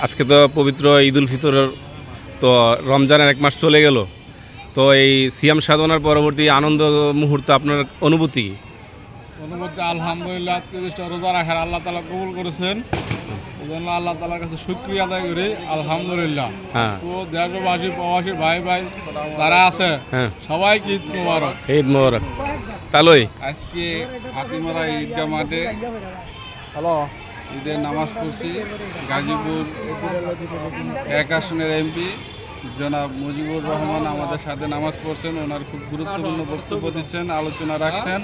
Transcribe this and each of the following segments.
আজকে তো পবিত্র ঈদ উল ফিতর, তো রমজানের 1 মাস চলে গেল। তো এই সিয়াম সাধনার পরবর্তী আনন্দ মুহূর্ত আপনার অনুভূতি কি? অনুভূতি আলহামদুলিল্লাহ, 30টা রোজা রাখার আল্লাহ তাআলা কবুল করেছেন। এই জন্য আল্লাহ তাআলার কাছে শুকরিয়া আদায় করি আলহামদুলিল্লাহ। হ্যাঁ, তো দেশবাসী প্রবাসী ভাই যারা আছে হ্যাঁ, সবাইকে ঈদ মোবারক। ঈদ মোবারক। তাহলেই আজকে হাতিমারা ঈদগাহ মাঠে ঈদের নামাজ পড়ছি। গাজীপুর 1 আসনের এমপি জনাব মুজিবুর রহমান আমাদের সাথে নামাজ পড়ছেন। ওনার খুব গুরুত্বপূর্ণ বক্তব্য দিচ্ছেন, আলোচনা রাখছেন।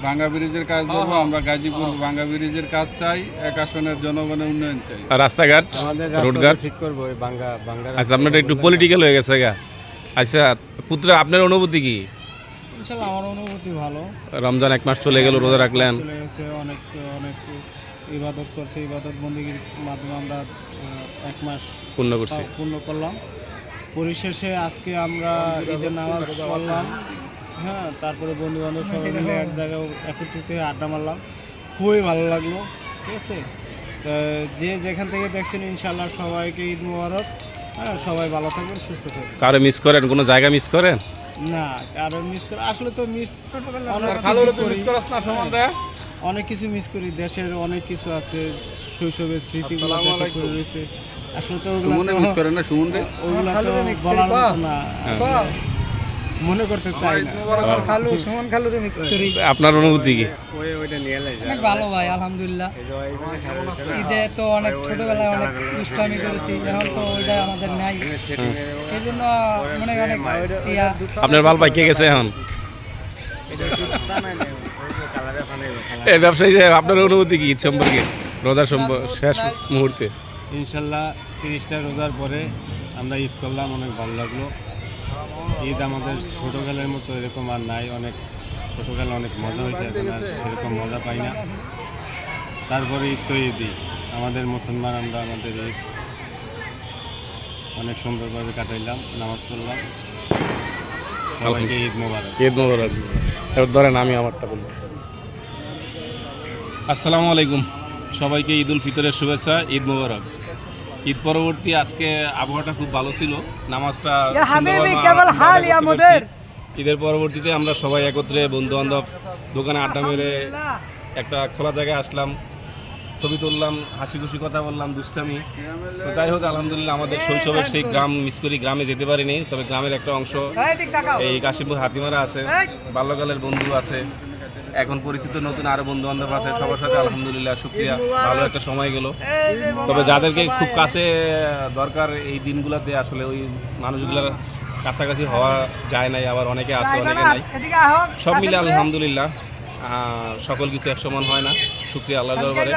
ভাঙ্গা ব্রিজের কাজ করবো আমরা, গাজীপুর ভাঙ্গা ব্রিজের কাজ চাই, 1 আসনের জনগণের উন্নয়ন চাই, রাস্তাঘাট রোডঘাট ঠিক করবো। আচ্ছা, আপনার একটু পলিটিক্যাল হয়ে গেছে গা। আচ্ছা পুত্র, আপনার অনুভূতি কি? ইনশাআল্লাহ আমার অনুভূতি ভালো। রমজান 1 মাস চলে গেল, রোজা রাখলেন, চলে গেছে, অনেক অনেক ইবাদত করছে, ইবাদত বন্দিগির মাধ্যমে আমরা 1 মাস পূর্ণ করছি। পূর্ণ করলাম। পরিশেষে আজকে আমরা ঈদের নামাজ পড়লাম। হ্যাঁ, তারপরে বন্ধু বান্ধব সবাই মিলে এক জায়গায় একত্রিত হয়ে আড্ডা মারলাম, খুবই ভালো লাগলো। ঠিক আছে, যে যেখান থেকে দেখছেন ইনশাআল্লাহ সবাইকে ঈদ মোবারক। হ্যাঁ, সবাই ভালো থাকবেন, সুস্থ থাকবেন। কারো মিস করেন, কোনো জায়গা মিস করেন? না, কারো মিস করে আসলে তো মিস অনেক কিছু মিস করি। দেশের অনেক কিছু আছে, শৈশবের স্মৃতিগুলো দেশে পড়ে রয়েছে। আসলে তো ওগুলো মিস করেন না, ওগুলো তো বলার মতো না, মনে করতে চাই না। আপনার অনুভূতি কি? অনেক ভালো ভাই, আলহামদুলিল্লাহ। ঈদে তো অনেক ছোটবেলায় অনেক দুষ্টামি করেছি, এখন তো ওইটা আমাদের নাই। এই জন্য মনে অনেক আপনার বাল পাই কে গেছে এখন? এই ব্যবসায়ী সাহেব, আপনার অনুভূতি কি ঈদ সম্পর্কে, রোজার শেষ মুহূর্তে? ইনশাল্লাহ 30টা রোজার পরে আমরা ঈদ করলাম, অনেক ভালো লাগলো। ঈদ আমাদের ছোটোকালের মতো এরকম আর নাই। অনেক ছোটোকালে অনেক মজা হয়েছে, এখন আর সেরকম মজা পাই না। তারপরে ঈদ তো ঈদই, আমাদের মুসলমান, আমরা আমাদের ঈদ অনেক সুন্দরভাবে কাটাইলাম, নামাজ পড়লাম। সবাইকে ঈদ মোবারক। ঈদ মোবারক। এবার ধরেন আমি আমারটা বলি। আসসালামু আলাইকুম, সবাইকে ঈদ উল ফিতরের শুভেচ্ছা, ঈদ মোবারক। ঈদ পরবর্তী আজকে আবহাওয়াটা খুব ভালো ছিল, নামাজটা ঈদের পরবর্তীতে আমরা সবাই একত্রে বন্ধু বান্ধব দোকানে আড্ডা মেরে একটা খোলা জায়গায় আসলাম, ছবি তুললাম, হাসি খুশি কথা বললাম, দুষ্টামি। তো যাই হোক, আলহামদুলিল্লাহ আমাদের শৈশবের সেই গ্রাম মিস করি। গ্রামে যেতে পারিনি, তবে গ্রামের একটা অংশ এই কাশিমপুর হাতিমারা আছে, বাল্যকালের বন্ধু আছে, এখন পরিচিত নতুন আরো বন্ধু বান্ধব আছে, সবার সাথে আলহামদুলিল্লাহ শুকরিয়া, ভালো একটা সময় গেল। তবে যাদেরকে খুব কাছে দরকার এই দিনগুলোতে, আসলে ওই মানুষগুলোর কাছাকাছি হওয়া যায় নাই, আবার অনেকে আছে অনেকে নাই, সব মিলে আলহামদুলিল্লাহ সকল কিছু এক সমান হয় না। শুকরিয়া আল্লাহ দরবারে,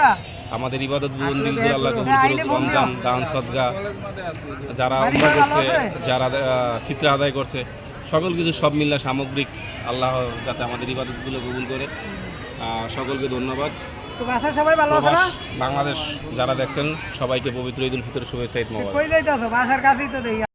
আমাদের ইবাদত বন্দিগুলো আল্লাহ কবুল করুক। রমজান, দান, সদকা, যারা উমরা করছে, যারা ফিতরা আদায় করছে, সকল কিছু সব মিলে সামগ্রিক আল্লাহ যাতে আমাদের ইবাদতগুলো কবুল করে। সকলকে ধন্যবাদ। বাংলাদেশ যারা দেখছেন সবাইকে পবিত্র ঈদ উল ফিতর শুভেচ্ছা, ঈদ মোবারক।